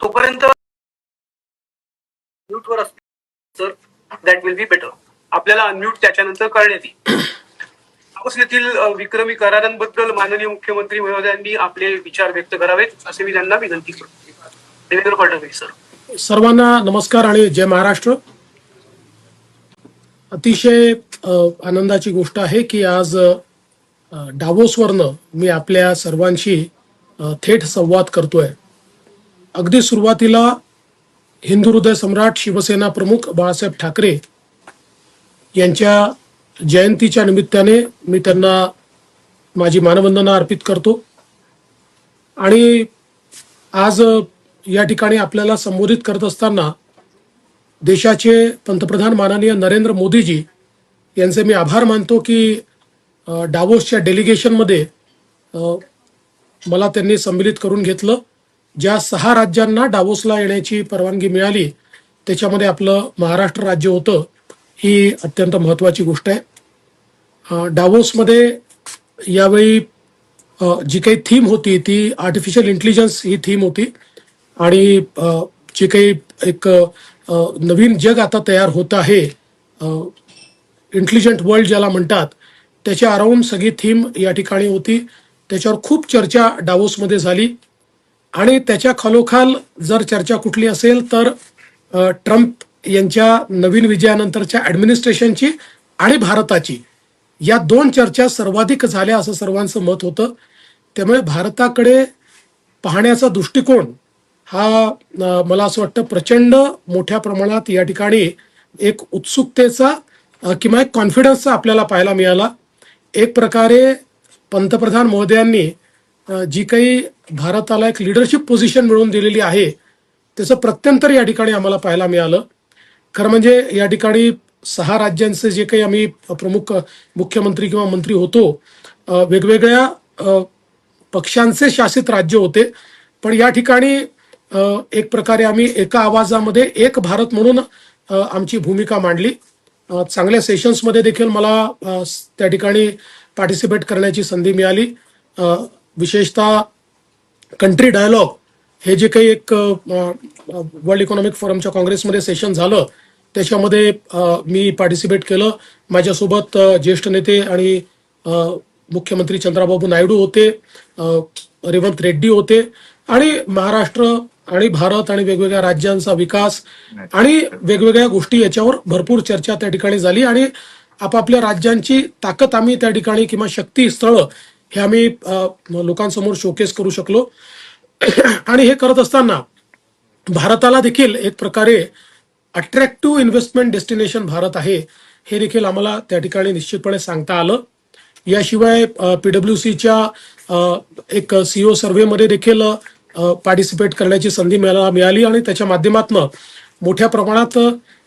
तोपर्यंत म्यूटवर असतील sir, that will be better. आपल्याला अनम्यूट त्याच्यानंतर करण्यात येईल. दावोस येथील विक्रमी करारांबद्दल माननीय मुख्यमंत्री महोदयांनी आपले विचार व्यक्त करावेत असे मी त्यांना विनंती करतो. देवेंद्र फडणवीस सर. सर्वांना नमस्कार आणि जय महाराष्ट्र. अतिशय आनंदाची गोष्ट आहे की आज डावोसवरनं मी आपल्या सर्वांशी थेट संवाद करतोय. अगदी सुरुवातीला हिंदू हृदय सम्राट शिवसेना प्रमुख बाळासाहेब ठाकरे यांच्या जयंतीच्या निमित्ताने मी त्यांना माझी मानवंदना अर्पित करतो. आणि आज या ठिकाणी आपल्याला संबोधित करत असताना देशाचे पंतप्रधान माननीय नरेंद्र मोदीजी यांचे मी आभार मानतो की डावोसच्या डेलिगेशनमध्ये मला त्यांनी सम्मिलित करून घेतलं. ज्या 6 राज्यांना डावोसला येण्याची परवानगी मिळाली त्याच्यामध्ये आपलं महाराष्ट्र राज्य होतं. ही अत्यंत महत्त्वाची गोष्ट आहे. डावोसमध्ये यावेळी जी काही थीम होती ती आर्टिफिशियल इंटेलिजन्स ही थीम होती. आणि जे काही एक नवीन जग आता तयार होत आहे, इंटेलिजंट वर्ल्ड ज्याला म्हणतात, त्याच्या अराउंड सगळी थीम या ठिकाणी होती. त्याच्यावर खूप चर्चा डावोसमध्ये झाली. आणि त्याच्या खालोखाल जर चर्चा कुठली असेल तर ट्रम्प यांच्या नवीन विजयानंतरच्या ॲडमिनिस्ट्रेशनची आणि भारताची, या 2 चर्चा सर्वाधिक झाल्या असं सर्वांचं मत होतं. त्यामुळे भारताकडे पाहण्याचा दृष्टिकोन हा मला असं वाटतं प्रचंड मोठ्या प्रमाणात या ठिकाणी एक उत्सुकतेचा किंवा एक कॉन्फिडन्सचा आपल्याला पाहायला मिळाला. एक प्रकारे पंतप्रधान महोदयांनी जी काही भारताला एक लिडरशिप पोझिशन मिळवून दिलेली आहे त्याचं प्रत्यंतर या ठिकाणी आम्हाला पाहायला मिळालं. खरं म्हणजे या ठिकाणी 6 राज्यांचे जे काही आम्ही प्रमुख मुख्यमंत्री किंवा मंत्री होतो, वेगवेगळ्या पक्षांचे शासित राज्य होते, पण या ठिकाणी एक प्रकारे आम्ही एका आवाजामध्ये एक भारत म्हणून आमची भूमिका मांडली. चांगल्या सेशन्समध्ये देखील मला त्या ठिकाणी पार्टिसिपेट करण्याची संधी मिळाली. विशेषतः कंट्री डायलॉग हे जे काही एक वर्ल्ड इकॉनॉमिक फोरमच्या काँग्रेसमध्ये सेशन झालं त्याच्यामध्ये मी पार्टिसिपेट केलं. माझ्यासोबत ज्येष्ठ नेते आणि मुख्यमंत्री चंद्राबाबू नायडू होते, रेवंत रेड्डी होते. आणि महाराष्ट्र आणि भारत आणि वेगवेगळ्या राज्यांचा विकास आणि वेगवेगळ्या गोष्टी याच्यावर भरपूर चर्चा त्या ठिकाणी झाली. आणि आपापल्या राज्यांची ताकद आम्ही त्या ठिकाणी किंवा शक्ती स्थळं हे आम्ही लोकांसमोर शोकेस करू शकलो. आणि हे करत असताना भारताला देखील एक प्रकारे अट्रॅक्टिव्ह इन्व्हेस्टमेंट डेस्टिनेशन भारत आहे हे देखील आम्हाला त्या ठिकाणी निश्चितपणे सांगता आलं. याशिवाय PwCच्या एक CEO सर्व्हेमध्ये देखील पार्टिसिपेट करण्याची संधी मिळाली. आणि त्याच्या माध्यमातून मोठ्या प्रमाणात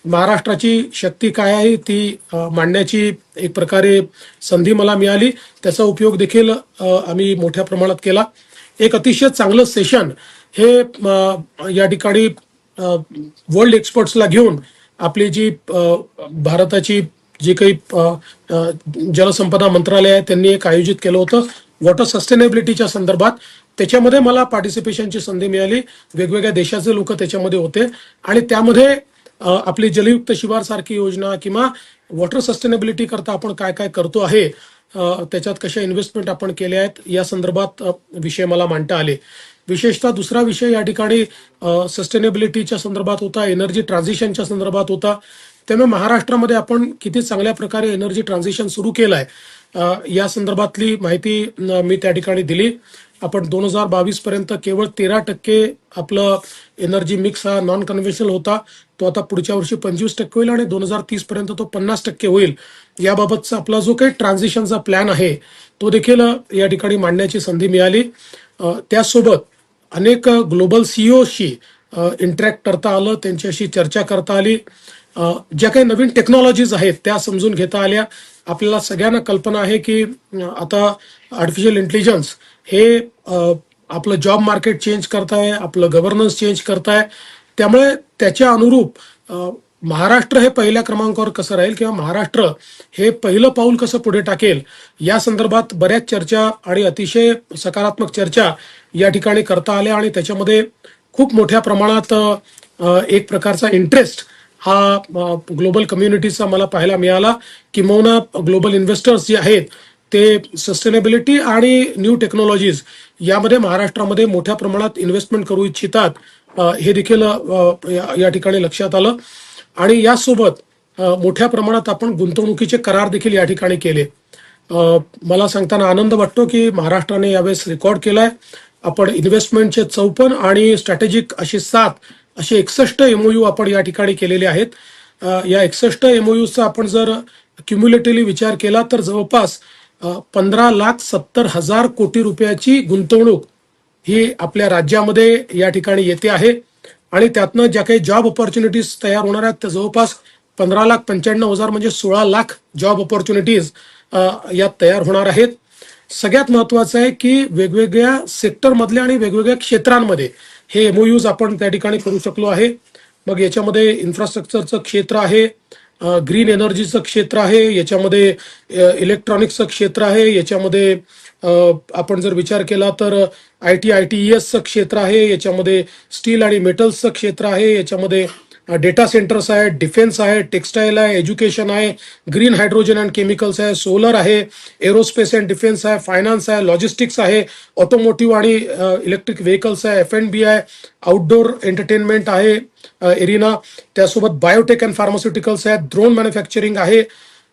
महाराष्ट्राची शक्ती काय आहे ती मांडण्याची एक प्रकारे संधी मला मिळाली. त्याचा उपयोग देखील आम्ही मोठ्या प्रमाणात केला. एक अतिशय चांगलं सेशन हे या ठिकाणी वर्ल्ड एक्सपर्ट्सला घेऊन आपली जी भारताची जी काही जलसंपदा मंत्रालय आहे त्यांनी एक आयोजित केलं होतं वॉटर सस्टेनेबिलिटीच्या संदर्भात. त्याच्यामध्ये मला पार्टिसिपेशनची संधी मिळाली. वेगवेगळ्या देशाचे लोक त्याच्यामध्ये होते. आणि त्यामध्ये आपली जलयुक्त शिवार सारखी योजना किंवा वॉटर सस्टेनेबिलिटी करता आपण काय काय करतो आहे, त्याच्यात कशा इन्व्हेस्टमेंट आपण केल्या आहेत या संदर्भात विषय मला मांडता आले. विशेषतः दुसरा विषय या ठिकाणी सस्टेनेबिलिटीच्या संदर्भात होता, एनर्जी ट्रान्झिशनच्या संदर्भात होता. त्यामुळे महाराष्ट्रामध्ये आपण किती चांगल्या प्रकारे एनर्जी ट्रान्झिशन सुरू केलं आहे या संदर्भातली माहिती मी त्या ठिकाणी दिली. आपण 2022 पर्यंत केवळ 13% आपलं एनर्जी मिक्स हा नॉन कन्व्हेन्शनल होता, तो आता पुढच्या वर्षी 25% होईल आणि 2030 पर्यंत तो 50% होईल. याबाबतचा आपला जो काही ट्रान्झिशनचा प्लॅन आहे तो देखील या ठिकाणी मांडण्याची संधी मिळाली. त्यासोबत अनेक ग्लोबल CEOशी इंटरॅक्ट करता आलं, त्यांच्याशी चर्चा करता आली. ज्या काही नवीन टेक्नॉलॉजीज आहेत त्या समजून घेता आल्या. आपल्याला सगळ्यांना कल्पना आहे की आता आर्टिफिशियल इंटेलिजन्स हे आपलं जॉब मार्केट चेंज करताय, आपलं गव्हर्नन्स चेंज करताय. त्यामुळे त्याच्या अनुरूप महाराष्ट्र हे पहिल्या क्रमांकावर कसं राहील किंवा महाराष्ट्र हे पहिलं पाऊल कसं पुढे टाकेल या संदर्भात बऱ्याच चर्चा आणि अतिशय सकारात्मक चर्चा या ठिकाणी करता आल्या. आणि त्याच्यामध्ये खूप मोठ्या प्रमाणात एक प्रकारचा इंटरेस्ट हा ग्लोबल कम्युनिटीचा मला पाहायला मिळाला. किंबहुना ग्लोबल इन्व्हेस्टर्स जे आहेत ते सस्टेनेबिलिटी आणि न्यू टेक्नॉलॉजीज यामध्ये महाराष्ट्रामध्ये मोठ्या प्रमाणात इन्व्हेस्टमेंट करू इच्छितात, हे देखील या ठिकाणी लक्षात आलं. आणि यासोबत मोठ्या प्रमाणात आपण गुंतवणुकीचे करार देखील या ठिकाणी केले. मला सांगताना आनंद वाटतो की महाराष्ट्राने यावेळेस रेकॉर्ड केलाय. आपण इन्व्हेस्टमेंटचे 54 आणि स्ट्रॅटेजिक असे 7 असे 61 एमओयू आपण या ठिकाणी केलेले आहेत. या 61 एमओयूचा आपण जर क्युम्युलेटिव्हली विचार केला तर जवळपास 15,70,000 कोटी रुपयाची गुंतवणूक ही आपल्या राज्यामध्ये या ठिकाणी येते आहे. आणि त्यातनं ज्या काही जॉब ऑपॉर्च्युनिटीज तयार होणार आहेत त्या जवळपास 15,95,000 म्हणजे 16 लाख जॉब ऑपॉर्च्युनिटीज यात तयार होणार आहेत. सगळ्यात महत्त्वाचं आहे की वेगवेगळ्या सेक्टरमधल्या आणि वेगवेगळ्या क्षेत्रांमध्ये हे एमओयूज आपण त्या ठिकाणी करू शकलो आहे. मग याच्यामध्ये इन्फ्रास्ट्रक्चरचं क्षेत्र आहे, ग्रीन एनर्जीचं क्षेत्र आहे, याच्यामध्ये इलेक्ट्रॉनिक्सचं क्षेत्र आहे, याच्यामध्ये आपण जर विचार केला तर ITESचं क्षेत्र आहे, याच्यामध्ये स्टील आणि मेटल्सचं क्षेत्र आहे, याच्यामध्ये डेटा सेंटर्स आहे, डिफेन्स आहे, टेक्सटाईल आहे, एज्युकेशन आहे, ग्रीन हायड्रोजन अँड केमिकल्स आहे, सोलर आहे, एरोस्पेस अँड डिफेन्स आहे, फायनान्स आहे, लॉजिस्टिक्स आहे, ऑटोमोटिव्ह आणि इलेक्ट्रिक व्हेकल्स आहे, F&B आहे, आउटडोर एंटरटेनमेंट आहे एरिना, त्यासोबत बायोटेक अँड फार्मास्युटिकल्स आहेत, ड्रोन मॅन्युफॅक्चरिंग आहे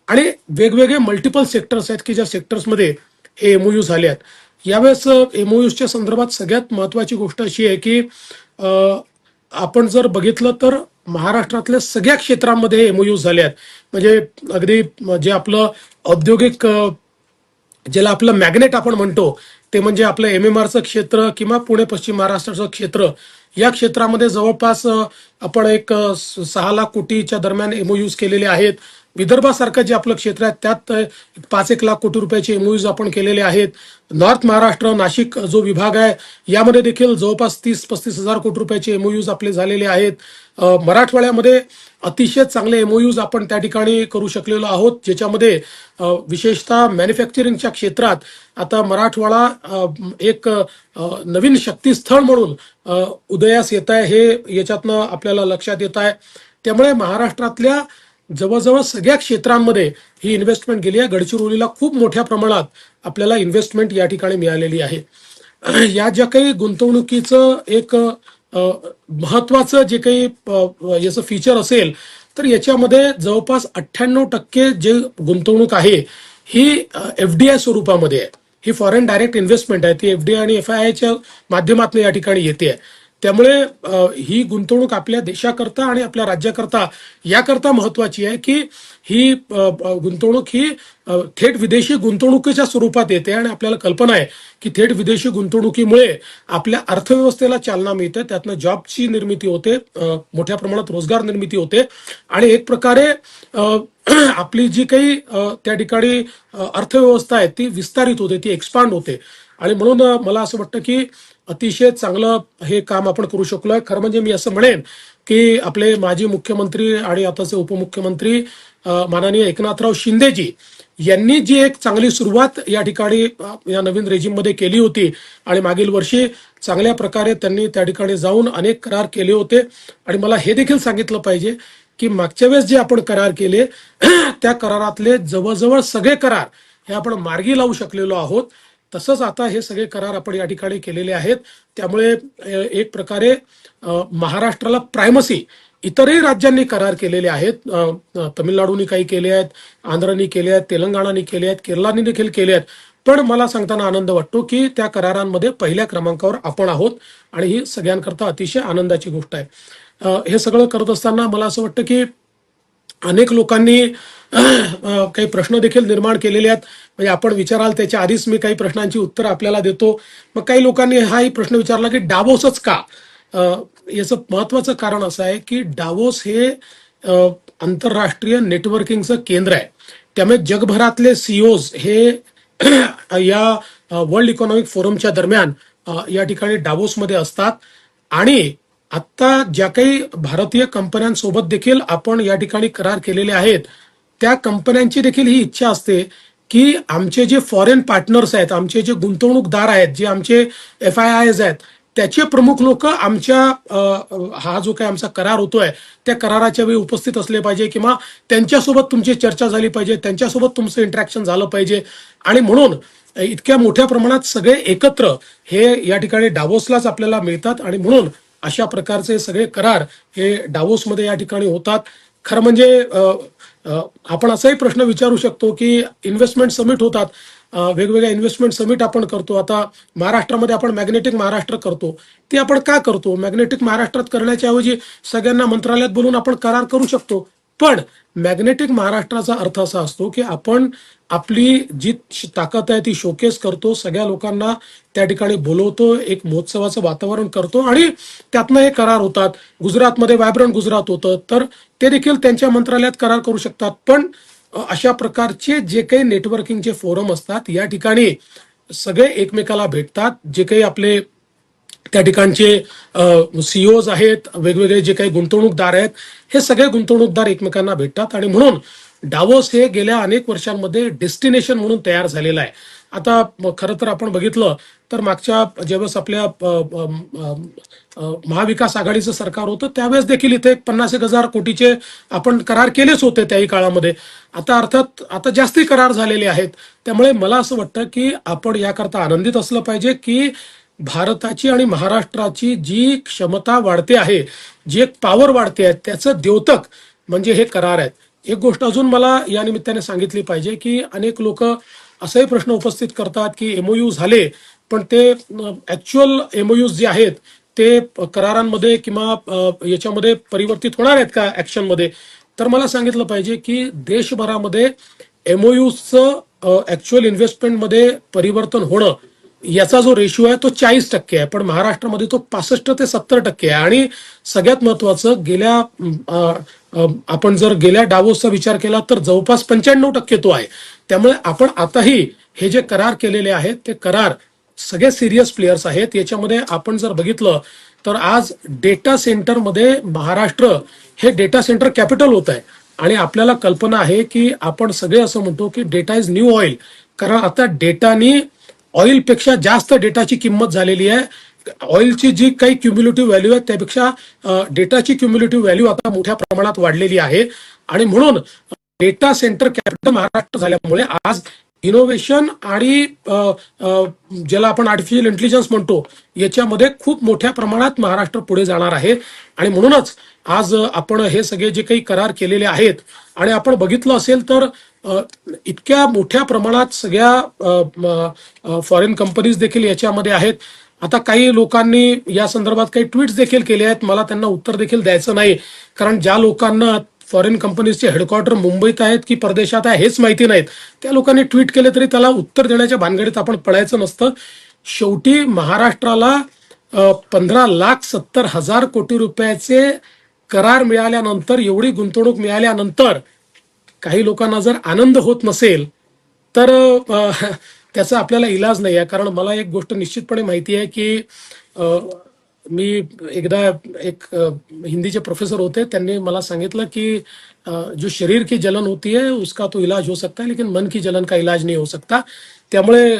आणि वेगवेगळे मल्टिपल सेक्टर्स आहेत की ज्या सेक्टर्समध्ये हे एमओयू झाले आहेत. यावेळेस एमओयूच्या संदर्भात सगळ्यात महत्त्वाची गोष्ट अशी आहे की आपण जर बघितलं तर महाराष्ट्रातल्या सगळ्या क्षेत्रांमध्ये एमओयू झाले आहेत. म्हणजे अगदी जे आपलं औद्योगिक ज्याला आपलं मॅग्नेट आपण म्हणतो ते म्हणजे आपलं MMRचं क्षेत्र किंवा पुणे पश्चिम महाराष्ट्राचं क्षेत्र, या क्षेत्रामध्ये जवळपास आपण एक 6 लाख कोटीच्या दरम्यान एमओयूज केलेले आहेत. विदर्भासारखं जे आपलं क्षेत्र आहे त्यात 5-1 लाख कोटी रुपयाचे एमओयूज आपण केलेले आहेत. नॉर्थ महाराष्ट्र नाशिक जो विभाग आहे यामध्ये देखील जवळपास 30-35 हजार कोटी रुपयाचे एमओयूज आपले झालेले आहेत. मराठवाड्यामध्ये अतिशय चांगले एमओयूज आपण त्या ठिकाणी करू शकलेलो आहोत, ज्याच्यामध्ये विशेषतः मॅन्युफॅक्चरिंगच्या क्षेत्रात आता मराठवाडा एक नवीन शक्तीस्थळ म्हणून उदयास येत आहे, हे याच्यातनं आपल्याला लक्षात येत आहे. त्यामुळे महाराष्ट्रातल्या जवळजवळ सगळ्या क्षेत्रांमध्ये ही इन्व्हेस्टमेंट गेली आहे. गडचिरोलीला खूप मोठ्या प्रमाणात आपल्याला इन्व्हेस्टमेंट या ठिकाणी मिळालेली आहे. या ज्या काही गुंतवणुकीचं एक महत्वाचं जे काही याचं फीचर असेल तर याच्यामध्ये जवळपास 98% जे गुंतवणूक आहे ही FDI स्वरूपामध्ये आहे. ही फॉरेन डायरेक्ट इन्व्हेस्टमेंट आहे, ती FDI आणि FIIच्या माध्यमातून या ठिकाणी येते आहे. त्यामुळे ही गुंतवणूक आपल्या देशाकरता आणि आपल्या राज्याकरता याकरता महत्वाची आहे की ही गुंतवणूक ही थेट विदेशी गुंतवणुकीच्या स्वरूपात येते आणि आपल्याला कल्पना आहे की थेट विदेशी गुंतवणुकीमुळे आपल्या अर्थव्यवस्थेला चालना मिळते, त्यातनं जॉबची निर्मिती होते, मोठ्या प्रमाणात रोजगार निर्मिती होते आणि एक प्रकारे आपली जी काही त्या ठिकाणी अर्थव्यवस्था आहे ती विस्तारित होते, ती एक्सपांड होते. आणि म्हणून मला असं वाटतं की अतिशय चांगलं हे काम आपण करू शकलोय. खरं म्हणजे मी असं म्हणेन की आपले माजी मुख्यमंत्री आणि आताचे उपमुख्यमंत्री माननीय एकनाथराव शिंदेजी यांनी जी एक चांगली सुरुवात या ठिकाणी या नवीन रेजिममध्ये केली होती आणि मागील वर्षी चांगल्या प्रकारे त्यांनी त्या ठिकाणी जाऊन अनेक करार केले होते. आणि मला हे देखील सांगितलं पाहिजे की मागच्या वेळेस जे आपण करार केले त्या करारातले जवळजवळ सगळे करार हे आपण मार्गी लावू शकलेलो आहोत. तसंच आता हे सगळे करार आपण या ठिकाणी केलेले आहेत. त्यामुळे एक प्रकारे महाराष्ट्राला प्रायमसी इतरही राज्यांनी करार केलेले आहेत. तमिळनाडूनी काही केले आहेत, आंध्रनी केले आहेत, तेलंगणाने केले आहेत, केरळाने देखील केले आहेत. पण मला सांगताना आनंद वाटतो की त्या करारांमध्ये पहिल्या क्रमांकावर आपण आहोत आणि ही सगळ्यांकरता अतिशय आनंदाची गोष्ट आहे. हे सगळं करत असताना मला असं वाटतं की अनेक लोकांनी काही प्रश्न देखील निर्माण केलेले आहेत. म्हणजे आपण विचाराल त्याच्या आधीच मी काही प्रश्नांची उत्तरं आपल्याला देतो. मग काही लोकांनी हाही प्रश्न विचारला की डावोसच का. याचं महत्वाचं कारण असं आहे की डावोस हे आंतरराष्ट्रीय नेटवर्किंगचं केंद्र आहे. त्यामुळे जगभरातले CEOज हे या वर्ल्ड इकॉनॉमिक फोरमच्या दरम्यान या ठिकाणी डावोसमध्ये असतात. आणि आत्ता ज्या काही भारतीय कंपन्यांसोबत देखील आपण या ठिकाणी करार केलेले आहेत त्या कंपन्यांची देखील ही इच्छा असते की आमचे जे फॉरेन पार्टनर्स आहेत, आमचे जे गुंतवणूकदार आहेत, जे आमचे FIIs आहेत त्याचे प्रमुख लोक आमच्या हा जो काही आमचा करार होतोय त्या कराराच्या वेळी उपस्थित असले पाहिजे किंवा त्यांच्यासोबत तुमची चर्चा झाली पाहिजे, त्यांच्यासोबत तुमचं इंटरॅक्शन झालं पाहिजे. आणि म्हणून इतक्या मोठ्या प्रमाणात सगळे एकत्र हे या ठिकाणी डावोसलाच आपल्याला मिळतात आणि म्हणून अशा प्रकारचे सगळे करार हे डावोसमध्ये या ठिकाणी होतात. खरं म्हणजे आपण असाही प्रश्न विचारू शकतो की इन्व्हेस्टमेंट समिट होतात, वेगवेगळ्या इन्व्हेस्टमेंट समिट आपण करतो. आता महाराष्ट्रामध्ये आपण मॅग्नेटिक महाराष्ट्र करतो, ते आपण का करतो? मॅग्नेटिक महाराष्ट्रात करण्याच्या ऐवजी सगळ्यांना मंत्रालयात बोलून आपण करार करू शकतो. पण मॅग्नेटिक महाराष्ट्राचा अर्थ असा असतो की आपण आपली जी ताकद आहे ती शोकेस करतो, सगळ्या लोकांना त्या ठिकाणी बोलवतो, एक महोत्सवाचं वातावरण करतो आणि त्यातनं हे करार होतात. गुजरातमध्ये व्हायब्रंट गुजरात होतं, तर ते देखील त्यांच्या मंत्रालयात करार करू शकतात. पण अशा प्रकारचे जे काही नेटवर्किंगचे फोरम असतात या ठिकाणी सगळे एकमेकाला भेटतात. जे काही आपले त्या ठिकाणचे सीईओज आहेत, वेगवेगळे जे काही गुंतवणूकदार आहेत, हे सगळे गुंतवणूकदार एकमेकांना भेटतात आणि म्हणून डावोस हे गेल्या अनेक वर्षांमध्ये डेस्टिनेशन म्हणून तयार झालेलं आहे. आता खरं तर आपण बघितलं तर मागच्या ज्यावेळेस आपल्या महाविकास आघाडीचं सरकार होतं त्यावेळेस देखील इथे 50,000 कोटीचे आपण करार केलेच होते त्याही काळामध्ये. आता अर्थात आता जास्ती करार झालेले आहेत. त्यामुळे मला असं वाटतं की आपण याकरता आनंदित असलं पाहिजे की भारताची आणि महाराष्ट्राची जी क्षमता वाढते आहे, जी एक पॉवर वाढते आहे, त्याचं द्योतक म्हणजे हे करार आहेत. एक गोष्ट अजून मला या निमित्ताने सांगितली पाहिजे की अनेक लोक असाही प्रश्न उपस्थित करतात की एमओयू झाले पण ते ऍक्च्युअल एमओयू जे आहेत ते करारांमध्ये किंवा याच्यामध्ये परिवर्तित होणार आहेत का ऍक्शनमध्ये? तर मला सांगितलं पाहिजे की देशभरामध्ये एमओयूचं ऍक्च्युअल इन्व्हेस्टमेंटमध्ये परिवर्तन होणं याचा जो रेशिओ आहे तो 40% आहे, पण महाराष्ट्रामध्ये तो 65 ते 70% आहे. आणि सगळ्यात महत्वाचं गेल्या आपण जर गेल्या डावोसचा विचार केला तर जवळपास 95% तो आहे. त्यामुळे आपण आताही हे जे करार केलेले आहेत ते करार सगळे सिरियस प्लेयर्स आहेत. याच्यामध्ये आपण जर बघितलं तर आज डेटा सेंटरमध्ये महाराष्ट्र हे डेटा सेंटर कॅपिटल होत आहे आणि आपल्याला कल्पना आहे की आपण सगळे असं म्हणतो की डेटा इज न्यू ऑइल, कारण आता डेटानी ऑइलपेक्षा जास्त डेटाची किंमत झालेली आहे. ऑइलची जी काही क्युम्युलेटिव्ह व्हॅल्यू आहे त्यापेक्षा डेटाची क्युम्युलेटिव्ह व्हॅल्यू आता मोठ्या प्रमाणात वाढलेली आहे आणि म्हणून डेटा सेंटर कॅपिटल महाराष्ट्र झाल्यामुळे आज इनोव्हेशन आणि ज्याला आपण आर्टिफिशियल इंटेलिजन्स म्हणतो याच्यामध्ये खूप मोठ्या प्रमाणात महाराष्ट्र पुढे जाणार आहे. आणि म्हणूनच आज आपण हे सगळे जे काही करार केलेले आहेत आणि आपण बघितलं असेल तर इतक्या मोठ्या प्रमाणात सगळ्या फॉरेन कंपनीज देखील याच्यामध्ये आहेत. आता काही लोकांनी या संदर्भात काही ट्विट्स देखील केले आहेत, मला त्यांना उत्तर देखील द्यायचं नाही, कारण ज्या लोकांना फॉरेन कंपनीजचे हेडक्वार्टर मुंबईत आहेत की परदेशात आहे हेच माहिती नाहीत, त्या लोकांनी ट्विट केले तरी त्याला उत्तर देण्याच्या भानगडीत आपण पडायचं नसतं. शेवटी महाराष्ट्राला 15,70,000 कोटी रुपयाचे करार मिळाल्यानंतर, एवढी गुंतवणूक मिळाल्यानंतर काही लोकांना जर आनंद होत नसेल तर त्याचा आपल्याला इलाज नाही आहे. कारण मला एक गोष्ट निश्चितपणे माहिती आहे की मी एकदा एक हिंदीचे प्रोफेसर होते, त्यांनी मला सांगितलं की जो शरीर की जलन होती है उसका तो इलाज हो सकता है लेकिन मन की जलन का इलाज नहीं हो सकता. त्यामुळे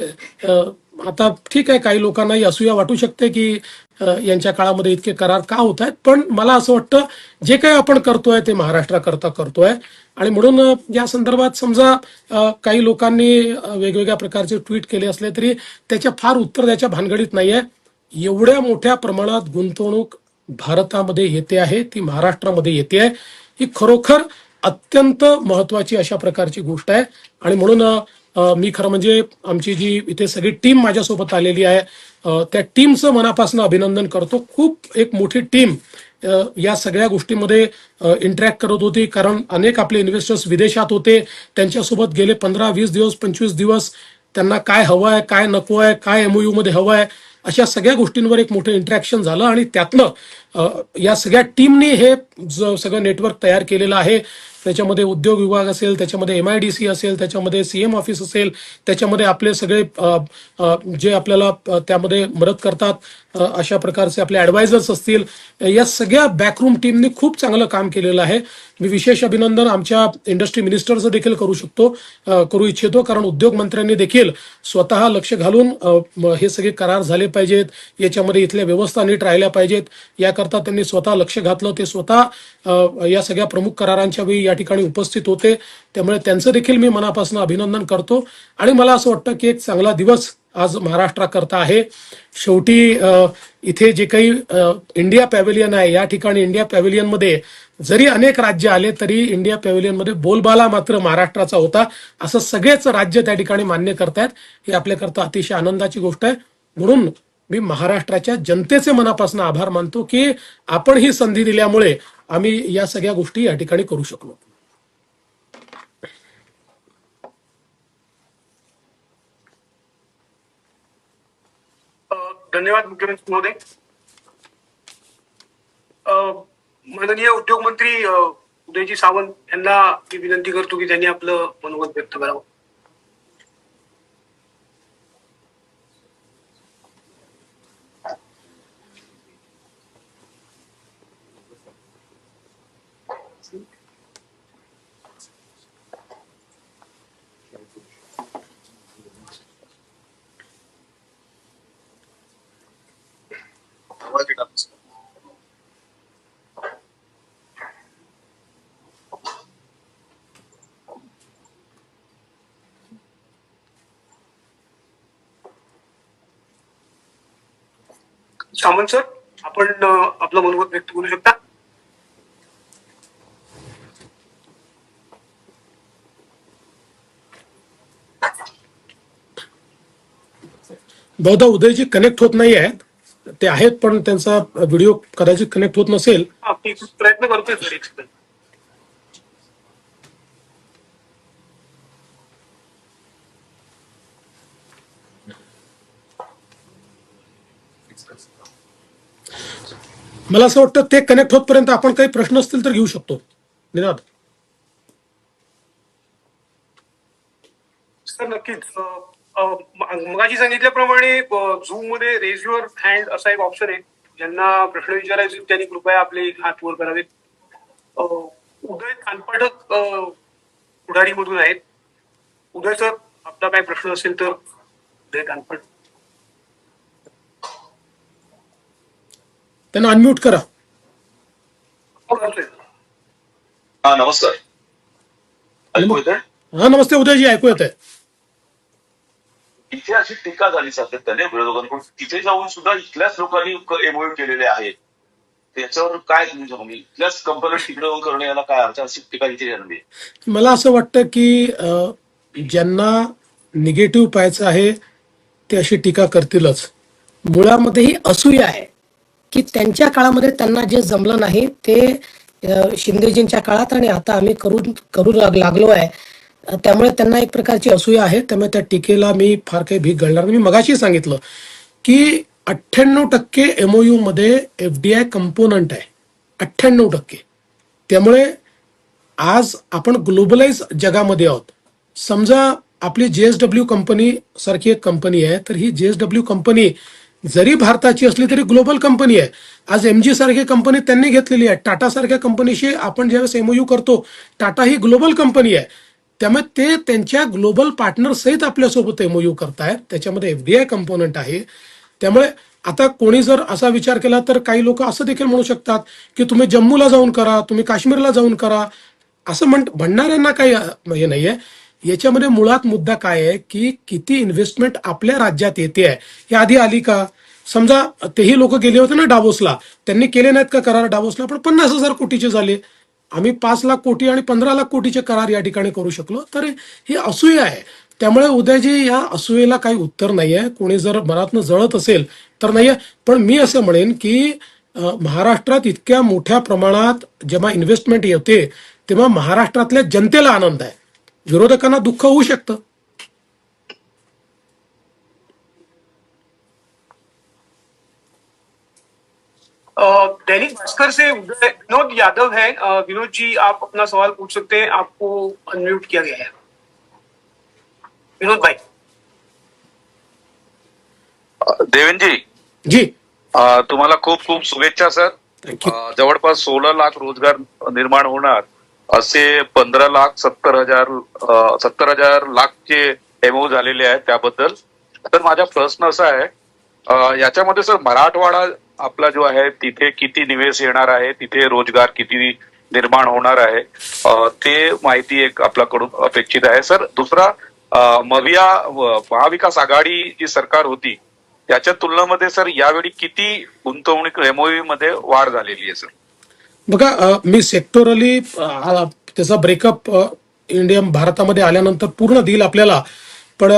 आता ठीक आहे, काही लोकांनाही असूया वाटू शकते की यांच्या काळामध्ये इतके करार का होत आहेत, पण मला असं वाटतं जे काही आपण करतोय ते महाराष्ट्राकरता करतोय. आणि म्हणून या संदर्भात समजा काही लोकांनी वेगवेगळ्या प्रकारचे ट्विट केले असले तरी त्याच्या फार उत्तर द्यायच्या भानगडीत नाहीये. एवढ्या मोठ्या प्रमाणात गुंतवणूक भारतामध्ये येते आहे, ती महाराष्ट्रामध्ये येते आहे, ही खरोखर अत्यंत महत्वाची अशा प्रकारची गोष्ट आहे. आणि म्हणून मी खरं म्हणजे आमची जी इथे सगळी टीम माझ्यासोबत आलेली आहे त्या टीमचं मनापासून अभिनंदन करतो. खूप एक मोठी टीम या सगळ्या गोष्टीमध्ये इंटरॅक्ट करत होती, कारण अनेक आपले इन्व्हेस्टर्स विदेशात होते, त्यांच्यासोबत गेले 15-20 दिवस 25 दिवस त्यांना काय हवं आहे, काय नको आहे, काय एमओयू मध्ये हवं आहे, अशा सगळ्या गोष्टींवर एक मोठं इंटरॅक्शन झालं आणि त्यातनं या सगळ्या टीमने हे सगळं नेटवर्क तयार केलेलं आहे. त्याच्यामध्ये उद्योग विभाग असेल, त्याच्यामध्ये MIDC असेल, त्याच्यामध्ये CM ऑफिस असेल, त्याच्यामध्ये आपले सगळे जे आपल्याला त्यामध्ये मदत करतात अशा प्रकारचे आपले ॲडवायझर्स असतील, या सगळ्या बॅकरूम टीमने खूप चांगलं काम केलेलं आहे. मी विशेष अभिनंदन आमच्या इंडस्ट्री मिनिस्टरचं देखील करू इच्छितो, कारण उद्योग मंत्र्यांनी देखील स्वतः लक्ष घालून हे सगळे करार झाले पाहिजेत, याच्यामध्ये इथल्या व्यवस्था नीट राहिल्या पाहिजेत, याकरता त्यांनी स्वतः लक्ष घातलं. ते स्वतः या सगळ्या प्रमुख करारांच्या वेळी या ठिकाणी उपस्थित होते. त्यामुळे त्यांचं देखील मी मनापासून अभिनंदन करतो. आणि मला असं वाटतं की एक चांगला दिवस आज महाराष्ट्राकरता आहे. शेवटी इथे जे काही इंडिया पॅव्हिलियन आहे, या ठिकाणी इंडिया पॅव्हिलियनमध्ये जरी अनेक राज्य आले तरी इंडिया पॅव्हिलियनमध्ये बोलबाला मात्र महाराष्ट्राचा होता, असं सगळेच राज्य त्या ठिकाणी मान्य करतायत. ही आपल्याकरता अतिशय आनंदाची गोष्ट आहे. म्हणून मी महाराष्ट्राच्या जनतेचे मनापासून आभार मानतो की आपण ही संधी दिल्यामुळे आम्ही या सगळ्या गोष्टी या ठिकाणी करू शकलो. धन्यवाद मुख्यमंत्री महोदय. माननीय उद्योग मंत्री उदयजी सामंत यांना मी विनंती करतो की त्यांनी आपलं मनोगत व्यक्त करावं. सामंत सर, आपण आपलं मनोगत व्यक्त करू शकता. बहुधा उदयजी कनेक्ट होत नाही आहेत. ते आहेत पण त्यांचा व्हिडिओ कदाचित कनेक्ट होत नसेल. मी प्रयत्न करतोय सर. एक सेकंद. मला असं वाटतं ते कनेक्ट होतपर्यंत आपण काही प्रश्न असतील तर घेऊ शकतो. निनाद सर नक्कीच. मगाशी सांगितल्याप्रमाणे झूम मध्ये रेज युअर हँड असा एक ऑप्शन आहे. ज्यांना प्रश्न विचारायचे त्यांनी कृपया आपले हात वर करावेत. उदय कानपाडक पुढारीमधून आहेत. उदय सर, आपला काही प्रश्न असेल तर उदय कानपाड त्यांना अनम्यूट करा. हा नमस्कार. ऐकू येतंय? हा नमस्ते उदयजी, ऐकू येत आहे. इथे अशी टीका झाली सातत्याने विरोधकांकडून. तिथे जाऊन सुद्धा इथल्याच लोकांनी एमओयू केलेले आहेत. त्याच्यावर काय तुमचं म्हणजे इथल्याच कंपनी तिकडे जाऊन करणं याला काय अर्थ? अशी टीका इथे झाली. मला असं वाटतं की ज्यांना निगेटिव्ह पाहायचं आहे ते अशी टीका करतीलच. मुळामध्ये ही असूया आहे की त्यांच्या काळामध्ये त्यांना जे जमलं नाही ते शिंदेजींच्या काळात आणि आता आम्ही करू लागलो आहे. त्यामुळे त्यांना एक प्रकारची असूया आहे. त्यामुळे त्या टीकेला मी फार काही भीक घालणार नाही. मी मगाशी सांगितलं की 98% MOU मध्ये FDI कंपोनंट आहे. 98%. त्यामुळे आज आपण ग्लोबलाइज जगामध्ये आहोत. समजा आपली JSW कंपनी सारखी एक कंपनी आहे, तर ही JSW कंपनी जरी भारताची असली तरी ग्लोबल कंपनी आहे. आज MG सारखी कंपनी त्यांनी घेतलेली आहे. टाटा सारख्या कंपनीशी आपण ज्यावेळेस MOU करतो, टाटा ही ग्लोबल कंपनी आहे. त्यामुळे ते त्यांच्या ग्लोबल पार्टनर सहित आपल्यासोबत MOU करतायत. त्याच्यामध्ये FDI कंपोनंट आहे. त्यामुळे आता कोणी जर असा विचार केला तर काही लोक असं देखील म्हणू शकतात की तुम्ही जम्मूला जाऊन करा, तुम्ही काश्मीरला जाऊन करा, असं म्हणणाऱ्यांना काही हे नाही आहे. याच्यामध्ये मुळात मुद्दा काय आहे की किती इन्व्हेस्टमेंट आपल्या राज्यात येते आहे हे आधी आली का? समजा तेही लोक गेले होते ना डावोसला, त्यांनी केले नाहीत का करार डावोसला? पण 50,000 कोटीचे झाले. आम्ही 5 लाख कोटी आणि 15 लाख कोटीचे करार या ठिकाणी करू शकलो. तर ही असूया आहे. त्यामुळे उदयजी या असूयेला काही उत्तर नाही आहे. कोणी जर मनातनं जळत असेल तर नाही आहे. पण मी असं म्हणेन की महाराष्ट्रात इतक्या मोठ्या प्रमाणात जेव्हा इन्व्हेस्टमेंट येते तेव्हा महाराष्ट्रातल्या जनतेला आनंद आहे. विरोधकांना दुःख होऊ शकतं. दैनिक भास्कर से विनोद यादव है। विनोद जी, आप अपना सवाल पूछ सकते हैं, आपको अनम्यूट किया गया है। विनोद भाई। देवेंद्र जी, जी, तुम्हाला खूप खूप शुभेच्छा सर. थँक्यू. जवळपास 16 लाख रोजगार निर्माण होणार असे 15 लाख 70 हजार लाखचे एमओ झालेले आहेत त्याबद्दल. तर माझा प्रश्न असा आहे, याच्यामध्ये सर मराठवाडा आपला जो आहे तिथे किती निवेश येणार आहे, तिथे रोजगार किती निर्माण होणार आहे, ते माहिती एक आपल्याकडून अपेक्षित आहे सर. दुसरा, महाविकास आघाडी जी सरकार होती त्याच्या तुलनेमध्ये सर यावेळी किती गुंतवणूक एमओयू मध्ये वाढ झालेली आहे सर? बघा, मी सेक्टोरली त्याचा ब्रेकअप इंडिया भारतामध्ये आल्यानंतर पूर्ण देईल आपल्याला. पण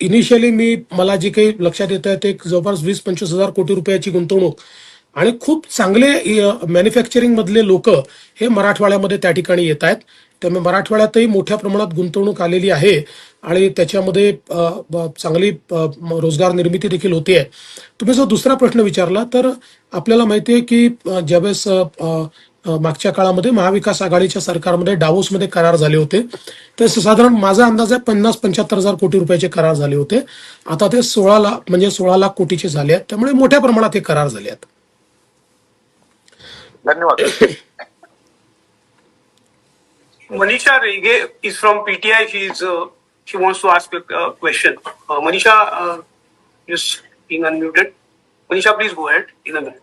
इनिशियली मला जे काही लक्षात येत आहे ते जवळपास 20-25 हजार कोटी रुपयाची गुंतवणूक आणि खूप चांगले मॅन्युफॅक्चरिंग मधले लोक हे मराठवाड्यामध्ये त्या ठिकाणी येत आहेत. त्यामुळे मराठवाड्यातही मोठ्या प्रमाणात गुंतवणूक आलेली आहे आणि त्याच्यामध्ये चांगली रोजगार निर्मिती देखील होती आहे. तुम्ही जो दुसरा प्रश्न विचारला तर आपल्याला माहिती आहे की ज्यावेळेस मागच्या काळामध्ये महाविकास आघाडीच्या सरकारमध्ये डावोसमध्ये करार झाले होते, तर साधारण माझा अंदाज आहे 50-75 हजार कोटी रुपयाचे करार झाले होते. आता ते 16 लाख कोटीचे झाले आहेत. त्यामुळे मोठ्या प्रमाणात हे करार झाले आहेत. धन्यवाद. Manisha Rege is from PTI. She wants to ask a question. Manisha, just being unmuted. Manisha, please go ahead in a minute.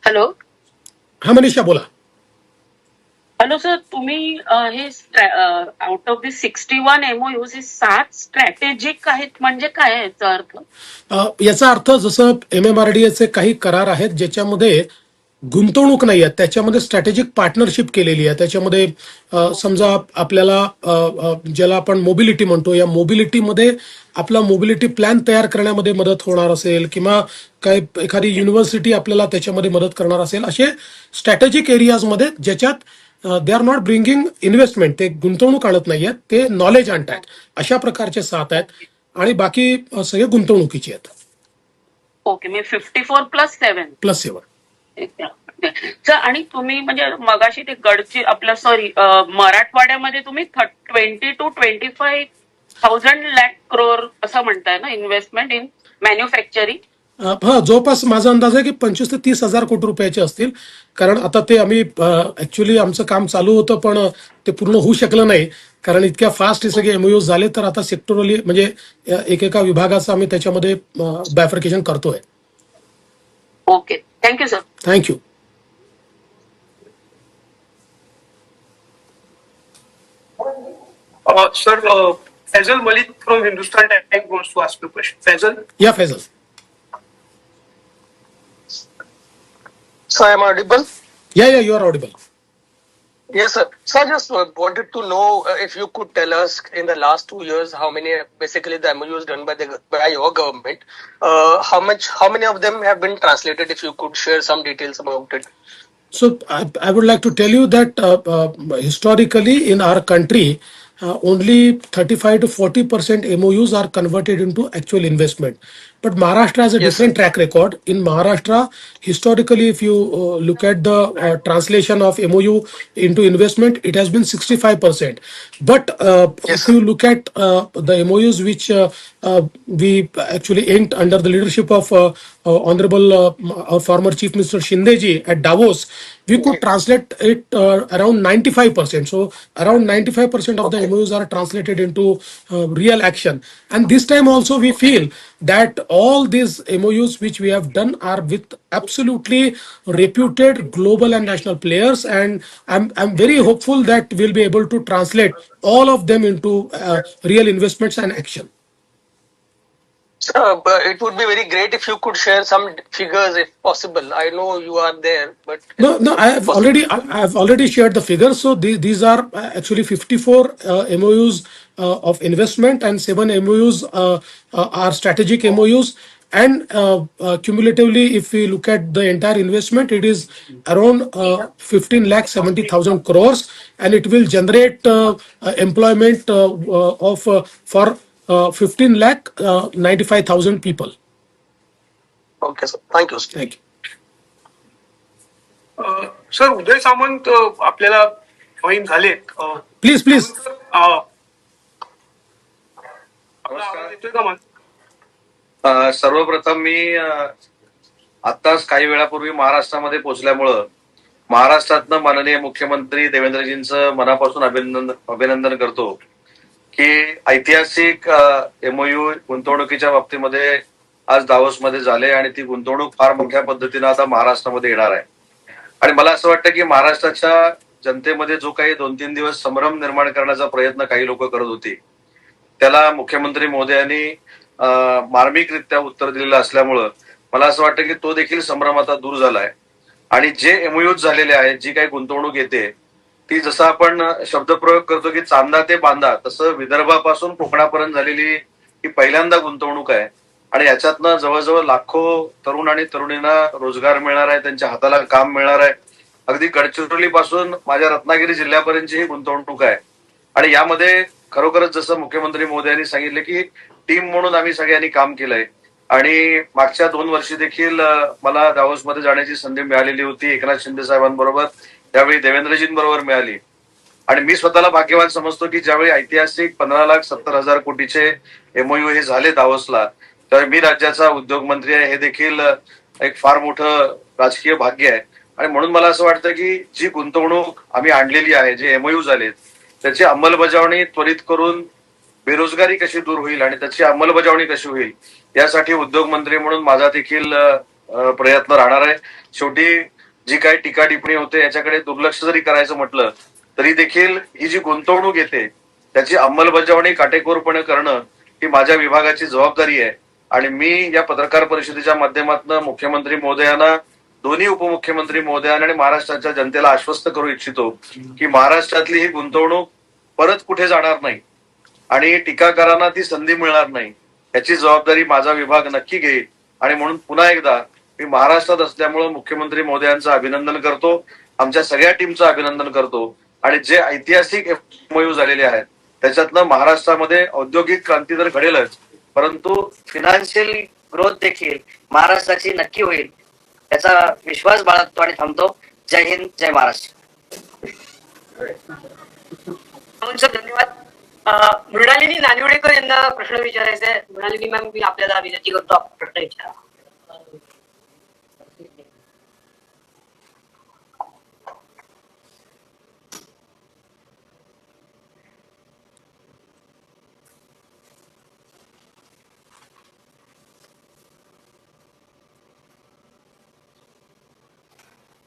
Hello हा, मनीषा बोला. हॅलो सर, तुम्ही हे out of the 61 MoUs 7 strategic आहेत, म्हणजे काय आहे याचा अर्थ? याचा अर्थ जसं MMRDA काही करार आहेत ज्याच्यामध्ये गुंतवणूक नाही आहे, त्याच्यामध्ये स्ट्रॅटेजिक पार्टनरशिप केलेली आहे. त्याच्यामध्ये समजा आपल्याला ज्याला आपण मोबिलिटी म्हणतो, या मोबिलिटीमध्ये आपला मोबिलिटी प्लॅन तयार करण्यामध्ये मदत होणार असेल किंवा काय एखादी युनिव्हर्सिटी आपल्याला त्याच्यामध्ये मदत करणार असेल, असे स्ट्रॅटेजिक एरियाजमध्ये ज्याच्यात they are not bringing investment, ते गुंतवणूक आणत नाही आहेत, ते नॉलेज आणतायत. अशा प्रकारचे 7 आहेत आणि बाकी सगळे गुंतवणुकीचे आहेत. ओके, मी 54+7 +7. सर, आणि तुम्ही म्हणजे मगाशी ते गडची आपल्या मराठवाड्यामध्ये तुम्ही 20 to 25,000 लाख करोड असं म्हणताय ना, इन्व्हेस्टमेंट इन मॅन्युफॅक्चरिंग? हा, जवळपास माझा अंदाज आहे की 25 ते 30 हजार कोटी रुपयाचे असतील. कारण आता ते आम्ही ऍक्च्युली आमचं काम चालू होतं पण ते पूर्ण होऊ शकलं नाही, कारण इतक्या फास्ट हे सगळे एमओयूज झाले. तर आता सेक्टोरली म्हणजे एकेका विभागाचं आम्ही त्याच्यामध्ये बायफर्केशन करतोय. Okay, thank you sir. Thank you. Sir, Faisal Malik from Hindustan Times wants to ask a question. Faisal? Yeah Faisal. So I'm audible? Yeah you are audible. Yes, sir. So I just wanted to know if you could tell us in the last 2 years how many basically the MOUs done by your government, how many of them have been translated? If you could share some details about it. So I would like to tell you that historically in our country, only 35 to 40% MOUs are converted into actual investment. But Maharashtra has a different track record. In Maharashtra, historically, if you look at the translation of MOU into investment, it has been 65%. But if you look at the MOUs which we actually inked under the leadership of Honorable our former Chief Minister Shindeji at Davos, we could translate it around 95%. So around 95% of the MOUs are translated into real action. And this time also we feel that all these MOUs which we have done are with absolutely reputed global and national players, and I'm very hopeful that we'll be able to translate all of them into real investments and action. But it would be very great if you could share some figures if possible. I know you are there, but No, I have already shared the figures. So these are actually 54 MOUs of investment, and 7 MOUs are strategic MOUs. And cumulatively, if we look at the entire investment, it is around 15,70,000 crores, and it will generate employment for 15,95,000 people. Okay, sir. Thank you, sir. Thank you. Sir Uday Samant आपल्याला join झालेत. Please please. आपला आवाज येतोय का मला? सर्वप्रथम मी आत्ताच काही वेळापूर्वी महाराष्ट्रामध्ये पोहोचल्यामुळं महाराष्ट्रातनं माननीय मुख्यमंत्री देवेंद्रजींचं मनापासून अभिनंदन करतो की ऐतिहासिक MOU गुंतवणुकीच्या बाबतीमध्ये आज दावोसमध्ये झाले आणि ती गुंतवणूक फार मोठ्या पद्धतीनं आता महाराष्ट्रामध्ये येणार आहे. आणि मला असं वाटतं की महाराष्ट्राच्या जनतेमध्ये जो काही 2-3 दिवस संभ्रम निर्माण करण्याचा प्रयत्न काही लोक करत होते त्याला मुख्यमंत्री महोदयांनी मार्मिकरित्या उत्तर दिलेलं असल्यामुळं मला असं वाटतं की तो देखील संभ्रम आता दूर झालाय. आणि जे MOUs झालेले आहेत, जी काही गुंतवणूक येते ती जसं आपण शब्दप्रयोग करतो की चांदा ते बांधा, तसं विदर्भापासून कोकणापर्यंत झालेली ही पहिल्यांदा गुंतवणूक आहे. आणि याच्यातनं जवळजवळ लाखो तरुण आणि तरुणींना रोजगार मिळणार आहे, त्यांच्या हाताला काम मिळणार आहे. अगदी गडचिरोली पासून माझ्या रत्नागिरी जिल्ह्यापर्यंतची ही गुंतवणूक आहे. आणि यामध्ये खरोखरच जसं मुख्यमंत्री महोदयांनी सांगितलं की टीम म्हणून आम्ही सगळ्यांनी काम केलंय. आणि मागच्या 2 वर्षी देखील मला दावोसमध्ये जाण्याची संधी मिळालेली होती एकनाथ शिंदे साहेबांबरोबर, त्यावेळी देवेंद्रजींबरोबर मिळाली. आणि मी स्वतःला भाग्यवान समजतो की ज्यावेळी ऐतिहासिक 15,70,000 कोटीचे MOU हे झाले दावोसला, त्यावेळी मी राज्याचा उद्योग मंत्री आहे, हे देखील एक फार मोठं राजकीय भाग्य आहे. आणि म्हणून मला असं वाटतं की जी गुंतवणूक आम्ही आणलेली आहे, जे MOU झालेत, त्याची अंमलबजावणी त्वरित करून बेरोजगारी कशी दूर होईल आणि त्याची अंमलबजावणी कशी होईल यासाठी उद्योग मंत्री म्हणून माझा देखील प्रयत्न राहणार आहे. शेवटी जी काही टीका टिप्पणी होते याच्याकडे दुर्लक्ष जरी करायचं म्हटलं तरी देखील ही जी गुंतवणूक येते त्याची अंमलबजावणी काटेकोरपणे करणं ही माझ्या विभागाची जबाबदारी आहे. आणि मी या पत्रकार परिषदेच्या माध्यमातून मुख्यमंत्री महोदयांना, दोन्ही उपमुख्यमंत्री महोदयांना आणि महाराष्ट्राच्या जनतेला आश्वस्त करू इच्छितो की महाराष्ट्रातली ही गुंतवणूक परत कुठे जाणार नाही आणि टीकाकारांना ती संधी मिळणार नाही, याची जबाबदारी माझा विभाग नक्की घेईल. आणि म्हणून पुन्हा एकदा मी महाराष्ट्रात असल्यामुळे मुख्यमंत्री महोदयांचं अभिनंदन करतो, आमच्या सगळ्या टीमचं अभिनंदन करतो. आणि जे ऐतिहासिक MOU झालेले आहेत त्याच्यातनं महाराष्ट्रामध्ये औद्योगिक क्रांती तर घडेलच, परंतु फिनान्शियल ग्रोथ देखील महाराष्ट्राची नक्की होईल याचा विश्वास बाळगतो आणि थांबतो. जय हिंद, जय महाराष्ट्र. सर धन्यवाद. मृणालिनी नानिवडेकर यांना प्रश्न विचारायचा आहे. मृणालिनी मॅम, मी आपल्याला विनंती करतो प्रश्न विचारा.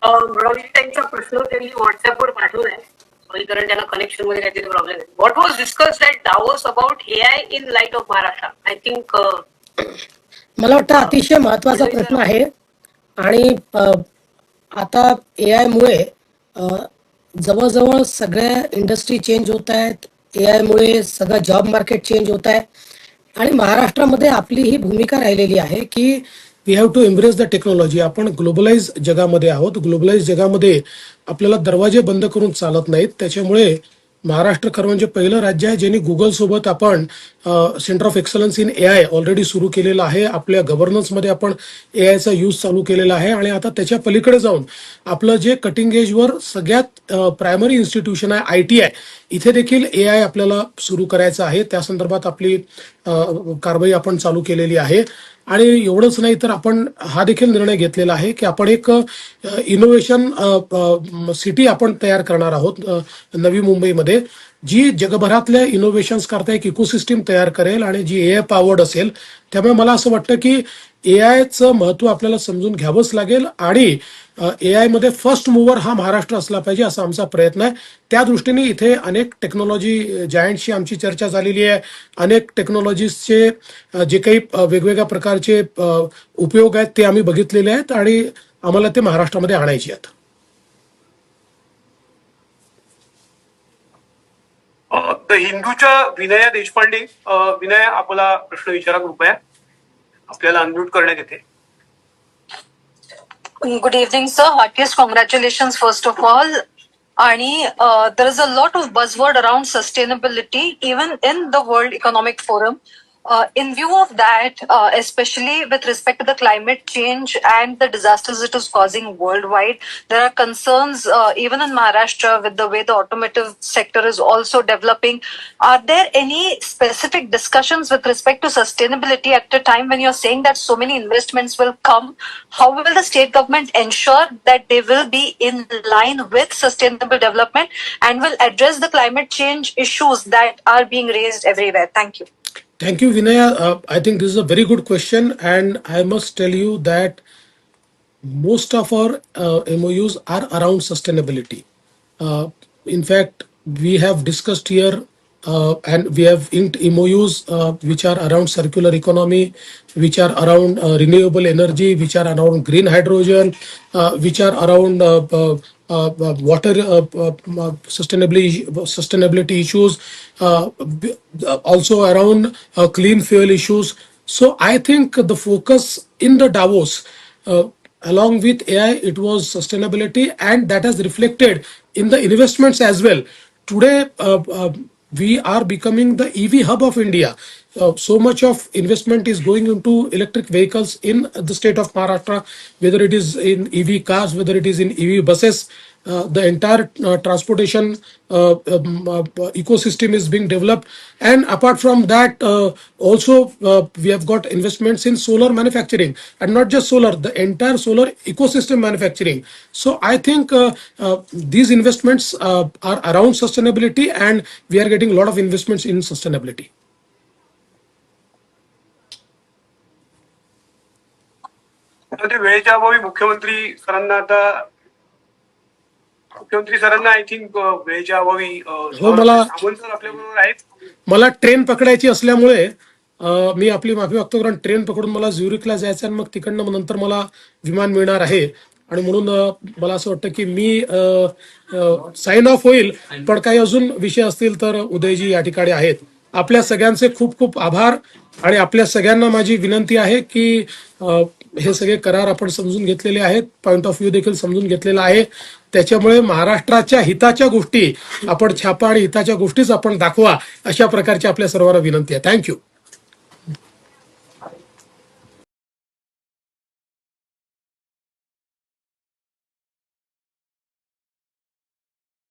मृणालिनी त्यांचा प्रश्न त्यांनी व्हॉट्सअपवर पाठवलाय, कारण त्यांना कनेक्शन मध्ये काहीतरी प्रॉब्लेम आहे. What was discussed at Davos about AI in light of Maharashtra? I think मला वाटतं अतिशय महत्वाचा प्रश्न आहे. आणि आता AI मुळे जवळजवळ सगळ्या इंडस्ट्री चेंज होत आहेत. AI मुळे सगळं जॉब मार्केट चेंज होत आहे. आणि महाराष्ट्रामध्ये आपली ही भूमिका राहिलेली आहे की we have to embrace the technology. आपण ग्लोबलाइज जगामध्ये आहोत. ग्लोबलाइज जगामध्ये आपल्याला दरवाजे बंद करून चालत नाहीत. त्याच्यामुळे महाराष्ट्र खरं म्हणजे पहिलं राज्य आहे ज्यांनी गुगलसोबत आपण centre of excellence in AI already सुरू केलेलं आहे. आपल्या गव्हर्नन्समध्ये आपण AIचा यूज चालू केलेला आहे. आणि आता त्याच्या पलीकडे जाऊन आपलं जे कटिंग एजवर सगळ्यात प्रायमरी इन्स्टिट्यूशन आहे ITI, इथे देखील AI आपल्याला सुरू करायचं आहे. त्या संदर्भात आपली कारवाई आपण चालू केलेली आहे. आणि एवढंच नाही तर आपण हा देखील निर्णय घेतलेला आहे की आपण एक इनोव्हेशन सिटी आपण तयार करणार आहोत नवी मुंबईमध्ये, जी जगभरातल्या इनोव्हेशन्स करता एक इकोसिस्टीम तयार करेल आणि जी AI पॉवर्ड असेल. त्यामुळे मला असं वाटतं की AIचं महत्त्व आपल्याला समजून घ्यावंच लागेल. आणि AI मध्ये फर्स्ट मूव्हर हा महाराष्ट्र असला पाहिजे असा आमचा प्रयत्न आहे. त्या दृष्टीने इथे अनेक टेक्नॉलॉजी जायंटशी आमची चर्चा झालेली आहे. अनेक टेक्नॉलॉजीजचे जे काही वेगवेगळ्या प्रकारचे उपयोग आहेत ते आम्ही बघितलेले आहेत आणि आम्हाला ते महाराष्ट्रामध्ये आणायचे आहेत. द हिंदूच्या विनया देशपांडे. विनया, आपला प्रश्न विचारा कृपया. आपल्याला अनम्यूट करण्यात येते. Good evening, sir. Heartiest congratulations, first of all. And there is a lot of buzzword around sustainability, even in the World Economic Forum. In view of that, especially with respect to the climate change and the disasters it is causing worldwide, there are concerns even in Maharashtra with the way the automotive sector is also developing. Are there any specific discussions with respect to sustainability at a time when you're saying that so many investments will come? How will the state government ensure that they will be in line with sustainable development and will address the climate change issues that are being raised everywhere? Thank you. Thank you, Vinaya. I think this is a very good question, and I must tell you that most of our MOUs are around sustainability. In fact, we have discussed here and we have inked MOUs which are around circular economy, which are around renewable energy, which are around green hydrogen, which are around water sustainability issues, also around clean fuel issues. So I think the focus in the Davos, along with AI, it was sustainability, and that has reflected in the investments as well. Today, we are becoming the EV hub of India. So much of investment is going into electric vehicles in the state of Maharashtra, whether it is in EV cars, whether it is in EV buses. The entire transportation ecosystem is being developed, and apart from that, also we have got investments in solar manufacturing, and not just solar, the entire solar ecosystem manufacturing. So I think these investments are around sustainability, and we are getting a lot of investments in sustainability. ते वेळेच्या अभावी मुख्यमंत्री सरांना I think वेळेच्या अभावी Samant sir आपल्याबरोबर आहेत. मला ट्रेन पकडायची असल्यामुळे मी आपली माफी मागतो, कारण ट्रेन पकडून मला झ्युरिकला जायचं आणि मग तिकडनं नंतर मला विमान मिळणार आहे, आणि म्हणून मला असं वाटतं की मी साइन ऑफ होईल. पण काही अजून विषय असतील तर उदयजी या ठिकाणी आहेत. आपल्या सगळ्यांचे खूप खूप आभार, आणि आपल्या सगळ्यांना माझी विनंती आहे की हे सगळे करार आपण समजून घेतलेले आहेत, पॉइंट ऑफ व्ह्यू देखील समजून घेतलेला आहे. त्याच्यामुळे महाराष्ट्राच्या हिताच्या गोष्टी आपण छापा आणि हिताच्या गोष्टीच आपण दाखवा, अशा प्रकारची आपल्या सर्वांना विनंती आहे. थँक्यू.